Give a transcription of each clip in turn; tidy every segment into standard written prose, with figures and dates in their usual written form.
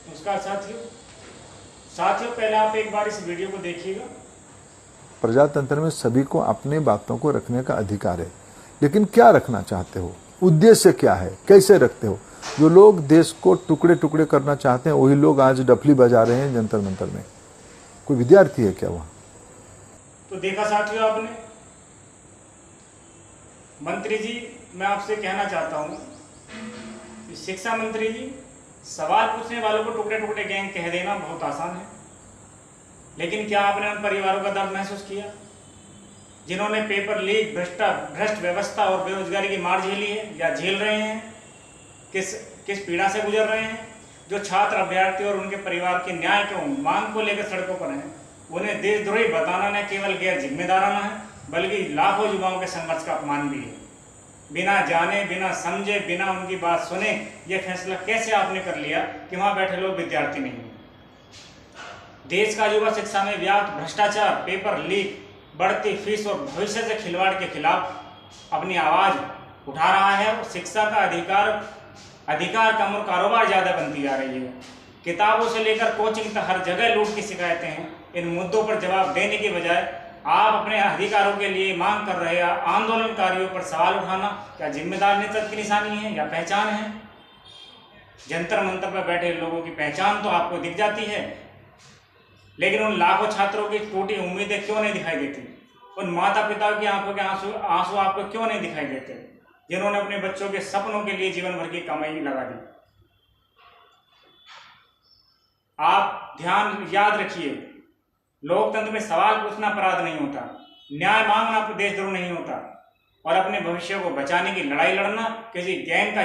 नमस्कार साथियों पहले आप एक बार इस वीडियो को देखिएगा। प्रजातंत्र में सभी को अपने बातों को रखने का अधिकार है, लेकिन क्या रखना चाहते हो, उद्देश्य क्या है, कैसे रखते हो। जो लोग देश को टुकड़े टुकड़े करना चाहते हैं वही लोग आज डफली बजा रहे हैं जंतर मंतर में। कोई विद्यार्थी है क्या वहां? तो देखा साथियों आपने, मंत्री जी मैं आपसे कहना चाहता हूं कि शिक्षा मंत्री जी, सवाल पूछने वालों को टुकड़े टुकड़े गैंग कह देना बहुत आसान है, लेकिन क्या आपने उन परिवारों का दर्द महसूस किया जिन्होंने पेपर लीक, भ्रष्ट व्यवस्था और बेरोजगारी की मार झेली है या झेल रहे हैं? किस पीड़ा से गुजर रहे हैं? जो छात्र, अभ्यर्थी और उनके परिवार के न्याय को, मांग को लेकर सड़कों पर हैं, उन्हें देशद्रोही बताना न केवल गैर जिम्मेदाराना है बल्कि लाखों युवाओं के संघर्ष का अपमान भी है। बिना जाने, बिना समझे, बिना उनकी बात सुने यह फैसला कैसे आपने कर लिया कि वहां बैठे लोग विद्यार्थी नहीं हैं? देश का युवा शिक्षा में व्याप्त भ्रष्टाचार, पेपर लीक, बढ़ती फीस और भविष्य से खिलवाड़ के खिलाफ अपनी आवाज उठा रहा है और शिक्षा का अधिकार कम और कारोबार ज्यादा बनती जा रही है। किताबों से लेकर कोचिंग तक हर जगह लूट की शिकायतें हैं। इन मुद्दों पर जवाब देने की बजाय आप अपने अधिकारों के लिए मांग कर रहे आंदोलनकारियों पर सवाल उठाना क्या जिम्मेदार नेतृत्व की निशानी है या पहचान है? जंतर मंतर पर बैठे लोगों की पहचान तो आपको दिख जाती है, लेकिन उन लाखों छात्रों की टूटी उम्मीदें क्यों नहीं दिखाई देती? उन माता पिता की आंखों के आंसू आपको क्यों नहीं दिखाई देते, जिन्होंने अपने बच्चों के सपनों के लिए जीवन भर की कमाई लगा दी? आप ध्यान याद रखिए, लोकतंत्र में सवाल पूछना अपराध नहीं होता, न्याय मांगना देशद्रोह नहीं होता, और अपने भविष्य को बचाने की लड़ाई लड़ना किसी गैंग का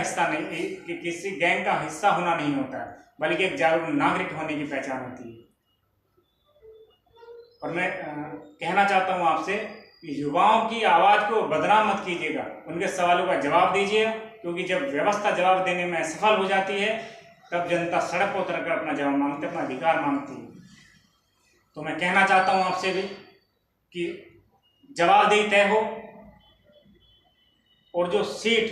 हिस्सा होना नहीं होता, बल्कि एक जागरूक नागरिक होने की पहचान होती है। और मैं कहना चाहता हूं आपसे कि युवाओं की आवाज को बदनाम मत कीजिएगा, उनके सवालों का जवाब दीजिए, क्योंकि जब व्यवस्था जवाब देने में असफल हो जाती है तब जनता सड़क पर उतरकर अपना जवाब मांगती है, अपना अधिकार मांगती है। तो मैं कहना चाहता हूं आपसे भी कि जवाबदेही तय हो और जो सीट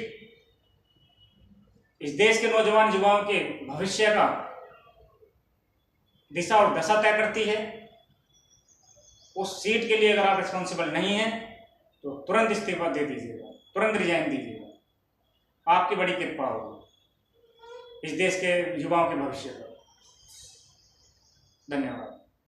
इस देश के नौजवान युवाओं के भविष्य का दिशा और दशा तय करती है, उस सीट के लिए अगर आप रिस्पॉन्सिबल नहीं हैं तो तुरंत इस्तीफा दे दीजिएगा, तुरंत रिजाइन दीजिएगा। आपकी बड़ी कृपा होगी इस देश के युवाओं के भविष्य पर। धन्यवाद।